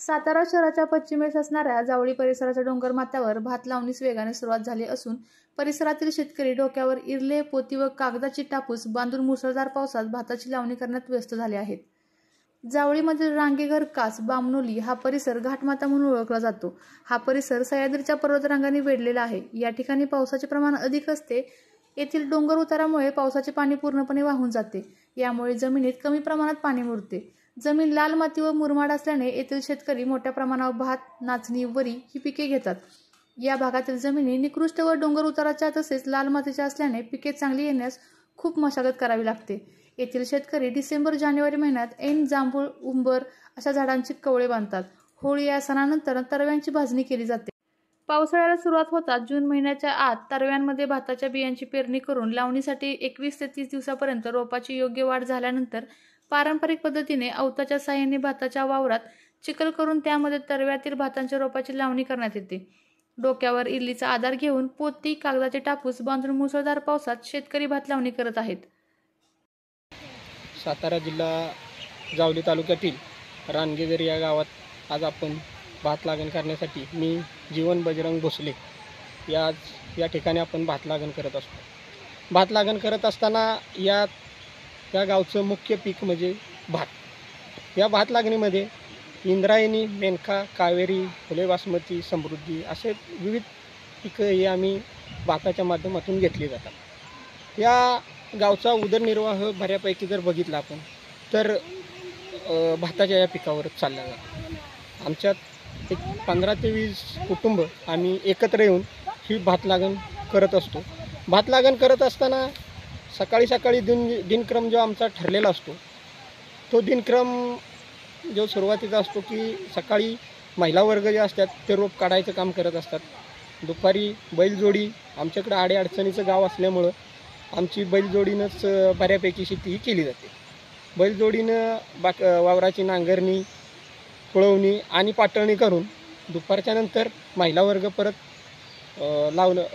सातारा शहराच्या पश्चिमेस असणाऱ्या जावळी परिसराच्या डोंगर माथ्यावर भात लावणीस वेगाने सुरुवात झाली असून परिसरातील शेतकरी डोक्यावर इरले, पोती व कागदाची टापूस बांधून मुसळधार पावसात भाताची लावणी करण्यात व्यस्त झाले आहेत. जावळीमधील रांगेघर कास बामणोली हा परिसर घाटमाथा म्हणून ओळखला जातो. हा परिसर सह्याद्रीच्या पर्वतरांगांनी वेढलेला आहे. या ठिकाणी पावसाचे प्रमाण अधिक असते. येथील डोंगर उतारामुळे पावसाचे पाणी पूर्णपणे वाहून जाते. यामुळे जमिनीत कमी प्रमाणात पाणी मुरते. जमीन लाल माती व मुरमाड असल्याने येथील शेतकरी मोठ्या प्रमाणावर भात, नाचणी, वरी ही पिके घेतात. या भागातील जमिनी निकृष्ट व डोंगर उताराच्या तसेच लाल मातीच्या असल्याने पिके चांगली येण्यास खूप मशागत करावी लागते. येथील शेतकरी डिसेंबर-जानेवारी महिन्यात ऐन जांभूळ, उंबर अशा झाडांची कवळे बांधतात. होळी या सणानंतर तरव्यांची भाजणी केली जाते. पावसाळ्याला सुरुवात होताच जून महिन्याच्या आत तरव्यांमध्ये भाताच्या बियांची पेरणी करून लावणीसाठी 21 ते 30 दिवसापर्यंत रोपाची योग्य वाढ झाल्यानंतर पारंपरिक पद्धतीने अवताच्या साहाय्याने भाताच्या वावरात चिखल करून त्यामध्ये तरव्यातील भातांच्या रोपाची लावणी करण्यात येते. डोक्यावर इल्लीचा आधार घेऊन पोती, कागदाचे टापूस बांधून मुसळधार पावसात शेतकरी भात लावणी करत आहेत. सातारा जिल्हा जावली तालुक्यातील रानगेघर या गावात आज आपण भात लागण करण्यासाठी मी जीवन बजरंग भोसले या ठिकाणी आपण भात लागण करत असतो. भात लागण करत असताना या गावचं मुख्य पीक म्हणजे भात. या भात लागणीमध्ये इंद्रायणी, मेनका, कावेरी, फुले बासमती, समृद्धी असे विविध पिकं हे आम्ही भाताच्या माध्यमातून घेतली जातात. या गावचा उदरनिर्वाह बऱ्यापैकी जर बघितला आपण तर भाताच्या या पिकावरच चालला जातो. आमच्यात एक 15 ते 20 कुटुंब आम्ही एकत्र येऊन ही भात लागण करत असतो. भात लागण करत असताना सकाळी दिनक्रम जो आमचा ठरलेला असतो तो दिनक्रम जो सुरुवातीचा असतो की सकाळी महिला वर्ग जे असतात ते रोप काढायचं काम करत असतात. दुपारी बैलजोडी, आमच्याकडे अडीअडचणीचं गाव असल्यामुळं आमची बैलजोडीनंच बऱ्यापैकी शेती ही केली जाते. बैलजोडीनं वावराची नांगरणी, कुळवणी आणि पाटळणी करून दुपारच्या नंतर महिला वर्ग परत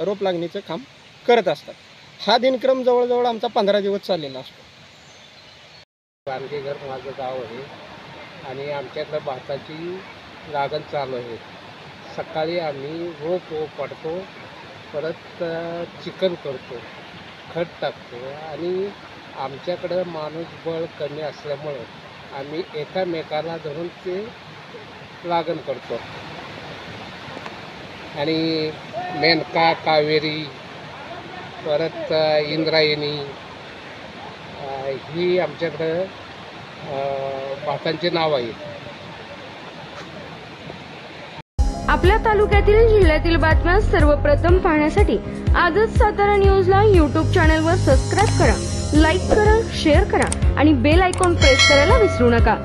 रोप लागणीचं काम करत असतात. हा दिनक्रम जवळजवळ आमचा 15 दिवस चाललेला असतो. रानगेघर माझं गाव आहे आणि आमच्याकडं भाताची लागण चालू आहे. सकाळी आम्ही रोप पडतो, परत चिखल करतो, खत टाकतो आणि आमच्याकडं माणूसबळ कमी असल्यामुळं आम्ही एकामेकाला धरून ते लागण करतो. आणि मेनका, कावेरी, परत इंद्रायणी ही आमच्याकडं भातांचे नाव आहेत. आपल्या तालुक्यातील जिल्ह्यातील बातम्या सर्वप्रथम पाहण्यासाठी आजच सातारा न्यूजला YouTube चॅनलवर सबस्क्राईब करा, लाईक करा, शेअर करा आणि बेल आयकॉन प्रेस करायला विसरू नका.